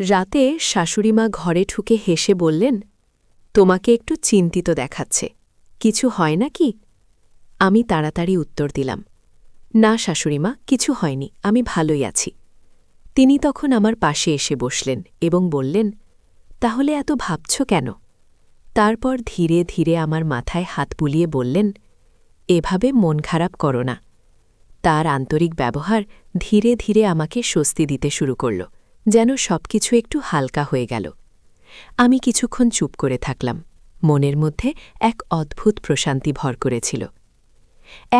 রাতে শাশুড়িমা ঘরে ঢুকে হেসে বললেন, তোমাকে একটু চিন্তিত দেখাচ্ছে, কিছু হয় না কি? আমি তাড়াতাড়ি উত্তর দিলাম, না শাশুড়িমা, কিছু হয়নি, আমি ভালোই আছি। তিনি তখন আমার পাশে এসে বসলেন এবং বললেন, তাহলে এত ভাবছ কেন? তারপর ধীরে ধীরে আমার মাথায় হাত বুলিয়ে বললেন, এভাবে মন খারাপ করো না। তার আন্তরিক ব্যবহার ধীরে ধীরে আমাকে স্বস্তি দিতে শুরু করল, যেন সবকিছু একটু হালকা হয়ে গেল। আমি কিছুক্ষণ চুপ করে থাকলাম, মনের মধ্যে এক অদ্ভুত প্রশান্তি ভর করেছিল।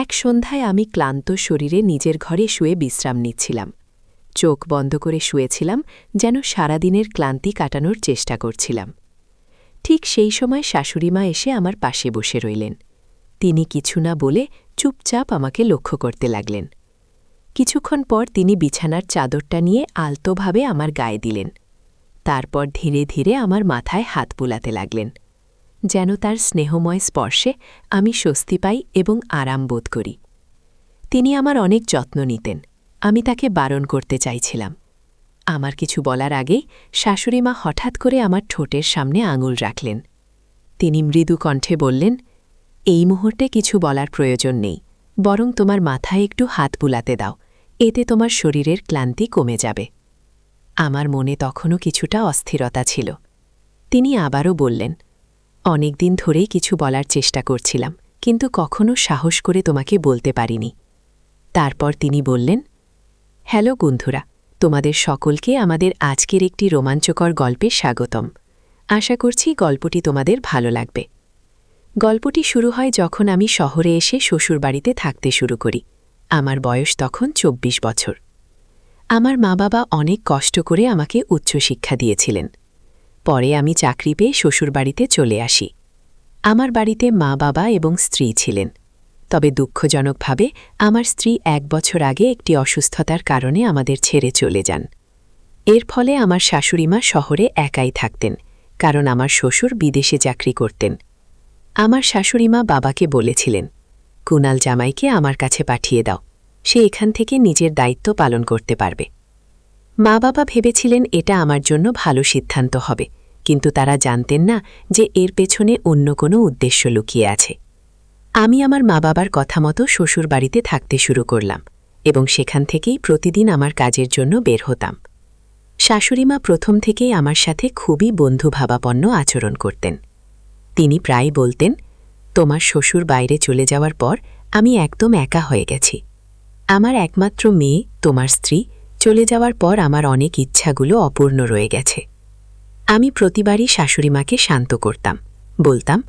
এক সন্ধ্যায় আমি ক্লান্ত শরীরে নিজের ঘরে শুয়ে বিশ্রাম নিচ্ছিলাম। চোখ বন্ধ করে শুয়েছিলাম, যেন সারাদিনের ক্লান্তি কাটানোর চেষ্টা করছিলাম। ঠিক সেই সময় শাশুড়িমা এসে আমার পাশে বসে রইলেন। তিনি কিছু না বলে চুপচাপ আমাকে লক্ষ্য করতে লাগলেন। কিছুক্ষণ পর তিনি বিছানার চাদরটা নিয়ে আলতোভাবে আমার গায়ে দিলেন। তারপর ধীরে ধীরে আমার মাথায় হাত বুলাতে লাগলেন, যেন তার স্নেহময় স্পর্শে আমি স্বস্তি পাই এবং আরাম বোধ করি। তিনি আমার অনেক যত্ন নিতেন, আমি তাকে বারণ করতে চাইছিলাম। আমার কিছু বলার আগেই শাশুড়িমা হঠাৎ করে আমার ঠোঁটের সামনে আঙুল রাখলেন। তিনি মৃদু কণ্ঠে বললেন, এই মুহূর্তে কিছু বলার প্রয়োজন নেই, বরং তোমার মাথায় একটু হাত বুলাতে দাও, এতে তোমার শরীরের ক্লান্তি কমে যাবে। আমার মনে তখনও কিছুটা অস্থিরতা ছিল। তিনি আবারও বললেন, অনেক দিন ধরেই কিছু বলার চেষ্টা করছিলাম, কিন্তু কখনো সাহস করে তোমাকে বলতে পারিনি। তারপর তিনি বললেন, হ্যালো বন্ধুরা, তোমাদের সকলকে আমাদের আজকের একটি রোমাঞ্চকর গল্পে স্বাগতম। আশা করছি গল্পটি তোমাদের ভালো লাগবে। গল্পটি শুরু হয় যখন আমি শহরে এসে শ্বশুরবাড়িতে থাকতে শুরু করি। আমার বয়স তখন ২৪ বছর। আমার মা বাবা অনেক কষ্ট করে আমাকে উচ্চশিক্ষা দিয়েছিলেন। পরে আমি চাকরি পেয়ে শ্বশুরবাড়িতে চলে আসি। আমার বাড়িতে মা বাবা এবং স্ত্রী ছিলেন। তবে দুঃখজনকভাবে আমার স্ত্রী ১ বছর আগে একটি অসুস্থতার কারণে আমাদের ছেড়ে চলে যান। এর ফলে আমার শাশুড়িমা শহরে একাই থাকতেন, কারণ আমার শ্বশুর বিদেশে চাকরি করতেন। আমার শাশুড়িমা বাবাকে বলেছিলেন, কুনাল জামাইকে আমার কাছে পাঠিয়ে দাও, সে এখান থেকে নিজের দায়িত্ব পালন করতে পারবে। মা বাবা ভেবেছিলেন এটা আমার জন্য ভালো সিদ্ধান্ত হবে, কিন্তু তারা জানতেন না যে এর পেছনে অন্য কোনো উদ্দেশ্য লুকিয়ে আছে। আমি আমার মা বাবার কথা মতো শ্বশুরবাড়িতে থাকতে শুরু করলাম এবং সেখান থেকেই প্রতিদিন আমার কাজের জন্য বের হতাম। শাশুড়িমা প্রথম থেকেই আমার সাথে খুবই বন্ধুভাবাপন্ন আচরণ করতেন। তিনি প্রায় বলতেন, তোমার শ্বশুর বাইরে চলে যাওয়ার পর আমি একদম একা হয়ে গেছি। আমার একমাত্র মেয়ে, তোমার স্ত্রী, চলে যাওয়ার পর আমার অনেক ইচ্ছাগুলো অপূর্ণ রয়ে গেছে। আমি প্রতিবারই শাশুড়িমাকে শান্ত করতাম, বলতাম,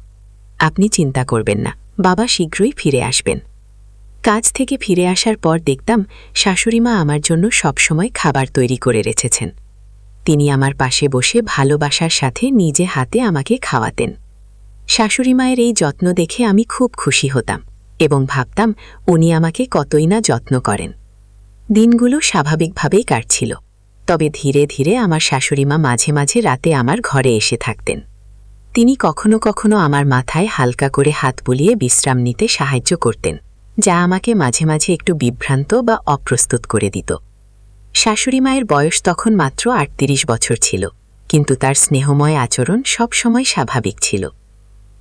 আপনি চিন্তা করবেন না, বাবা শীঘ্রই ফিরে আসবেন। কাজ থেকে ফিরে আসার পর দেখতাম শাশুড়িমা আমার জন্য সবসময় খাবার তৈরি করে রেখেছেন। তিনি আমার পাশে বসে ভালোবাসার সাথে নিজে হাতে আমাকে খাওয়াতেন। শাশুড়িমায়ের এই যত্ন দেখে আমি খুব খুশি হতাম এবং ভাবতাম উনি আমাকে কতই না যত্ন করেন। দিনগুলো স্বাভাবিকভাবেই কাটছিল, তবে ধীরে ধীরে আমার শাশুড়িমা মাঝে মাঝে রাতে আমার ঘরে এসে থাকতেন। তিনি কখনো কখনো আমার মাথায় হালকা করে হাত বুলিয়ে বিশ্রাম নিতে সাহায্য করতেন, যা আমাকে মাঝে মাঝে একটু বিভ্রান্ত বা অপ্রস্তুত করে দিত। শাশুড়িমায়ের বয়স তখন মাত্র ৩৮ বছর ছিল, কিন্তু তার স্নেহময় আচরণ সবসময় স্বাভাবিক ছিল।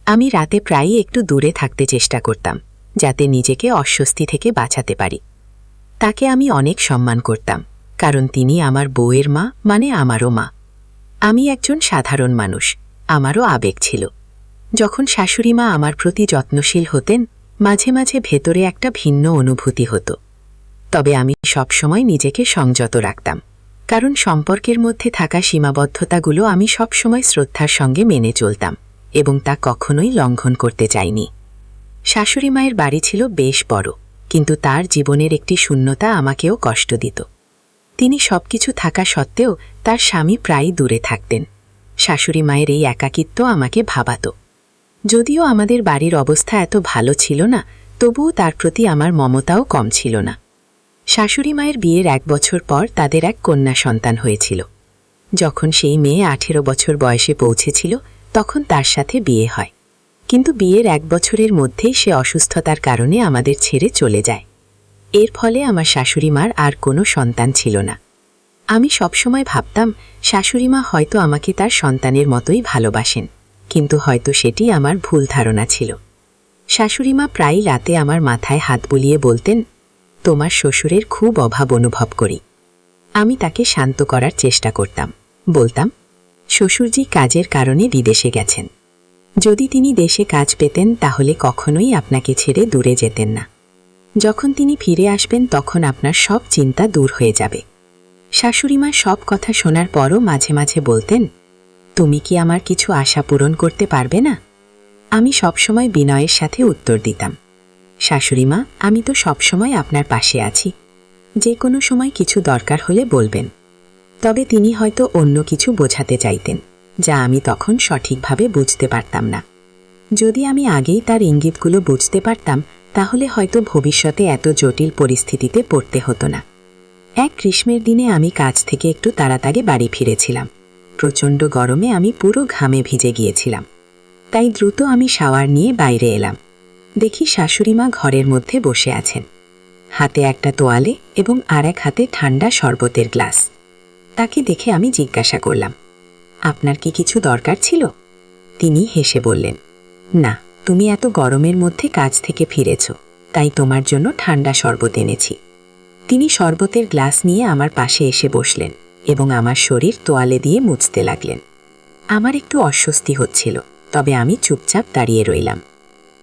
আমি রাতে প্রায়ই একটু দূরে থাকতে চেষ্টা করতাম, যাতে নিজেকে অস্বস্তি থেকে বাঁচাতে পারি। তাকে আমি অনেক সম্মান করতাম, কারণ তিনি আমার বউয়ের মা, মানে আমারও মা। আমি একজন সাধারণ মানুষ, আমারও আবেগ ছিল। যখন শাশুড়িমা আমার প্রতি যত্নশীল হতেন, মাঝে মাঝে ভেতরে একটা ভিন্ন অনুভূতি হতো। তবে আমি সবসময় নিজেকে সংযত রাখতাম, কারণ সম্পর্কের মধ্যে থাকা সীমাবদ্ধতাগুলো আমি সবসময় শ্রদ্ধার সঙ্গে মেনে চলতাম এবং তা কখনোই লঙ্ঘন করতে চাইনি। শাশুড়িমায়ের বাড়ি ছিল বেশ বড়, কিন্তু তার জীবনের একটি শূন্যতা আমাকেও কষ্ট দিত। তিনি সবকিছু থাকা সত্ত্বেও তার স্বামী প্রায়ই দূরে থাকতেন। শাশুড়ি মায়ের এই একাকিত্ব আমাকে ভাবাত। যদিও আমাদের বাড়ির অবস্থা এত ভালো ছিল না, তবুও তার প্রতি আমার মমতাও কম ছিল না। শাশুড়ি মায়ের বিয়ের ১ বছর পর তাদের এক কন্যা সন্তান হয়েছিল। যখন সেই মেয়ে ১৮ বছর বয়সে পৌঁছেছিল, তখন তার সাথে বিয়ে হয়। কিন্তু বিয়ের ১ বছরের মধ্যেই সে অসুস্থতার কারণে আমাদের ছেড়ে চলে যায়। এর ফলে আমার শাশুড়ি মার আর কোনো সন্তান ছিল না। আমি সবসময় ভাবতাম শাশুড়িমা হয়তো আমাকে তার সন্তানের মতোই ভালোবাসেন, কিন্তু হয়তো সেটি আমার ভুল ধারণা ছিল। শাশুড়িমা প্রায়ই রাতে আমার মাথায় হাত বুলিয়ে বলতেন, তোমার শ্বশুরের খুব অভাব অনুভব করি। আমি তাকে শান্ত করার চেষ্টা করতাম, বলতাম, শ্বশুরজি কাজের কারণে বিদেশে গেছেন। যদি তিনি দেশে কাজ পেতেন তাহলে কখনোই আপনাকে ছেড়ে দূরে যেতেন না। যখন তিনি ফিরে আসবেন তখন আপনার সব চিন্তা দূর হয়ে যাবে। শাশুড়িমা সব কথা শোনার পরও মাঝে মাঝে বলতেন, তুমি কি আমার কিছু আশা পূরণ করতে পারবে না? আমি সবসময় বিনয়ের সাথে উত্তর দিতাম, শাশুড়িমা, আমি তো সবসময় আপনার পাশে আছি, যে কোনো সময় কিছু দরকার হলে বলবেন। তবে তিনি হয়তো অন্য কিছু বোঝাতে চাইতেন, যা আমি তখন সঠিকভাবে বুঝতে পারতাম না। যদি আমি আগেই তার ইঙ্গিতগুলো বুঝতে পারতাম তাহলে হয়তো ভবিষ্যতে এত জটিল পরিস্থিতিতে পড়তে হতো না। এক গ্রীষ্মের দিনে আমি কাজ থেকে একটু তাড়াতাড়ি বাড়ি ফিরেছিলাম। প্রচণ্ড গরমে আমি পুরো ঘামে ভিজে গিয়েছিলাম, তাই দ্রুত আমি শাওয়ার নিয়ে বাইরে এলাম। দেখি শাশুড়িমা ঘরের মধ্যে বসে আছেন, হাতে একটা তোয়ালে এবং আর এক হাতে ঠান্ডা শরবতের গ্লাস। তাকে দেখে আমি জিজ্ঞাসা করলাম, আপনার কি কিছু দরকার ছিল? তিনি হেসে বললেন, না, তুমি এত গরমের মধ্যে কাজ থেকে ফিরেছ, তাই তোমার জন্য ঠান্ডা শরবত এনেছি। তিনি শরবতের গ্লাস নিয়ে আমার পাশে এসে বসলেন এবং আমার শরীর তোয়ালে দিয়ে মুছতে লাগলেন। আমার একটু অস্বস্তি হচ্ছিল, তবে আমি চুপচাপ দাঁড়িয়ে রইলাম।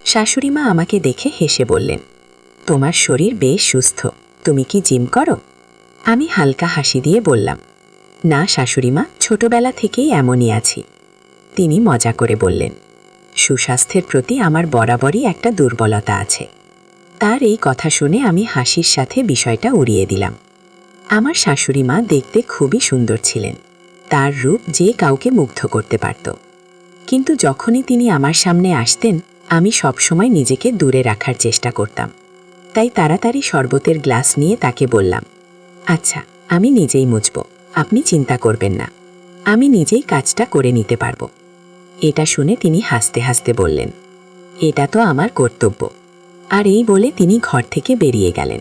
শাশুড়িমা আমাকে দেখে হেসে বললেন, তোমার শরীর বেশ সুস্থ, তুমি কি জিম করো? আমি হালকা হাসি দিয়ে বললাম, না শাশুড়িমা, ছোটবেলা থেকেই এমনই আছি। তিনি মজা করে বললেন, সুস্বাস্থ্যের প্রতি আমার বরাবরই একটা দুর্বলতা আছে। তার এই কথা শুনে আমি হাসির সাথে বিষয়টা উড়িয়ে দিলাম। আমার শাশুড়িমা দেখতে খুবই সুন্দর ছিলেন, তার রূপ যে কাউকে মুগ্ধ করতে পারত। কিন্তু যখনই তিনি আমার সামনে আসতেন আমি সবসময় নিজেকে দূরে রাখার চেষ্টা করতাম। তাই তাড়াতাড়ি শরবতের গ্লাস নিয়ে তাকে বললাম, আচ্ছা, আমি নিজেই মুছব, আপনি চিন্তা করবেন না, আমি নিজেই কাজটা করে নিতে পারব। এটা শুনে তিনি হাসতে হাসতে বললেন, এটা তো আমার কর্তব্য। আর এই বলে তিনি ঘর থেকে বেরিয়ে গেলেন।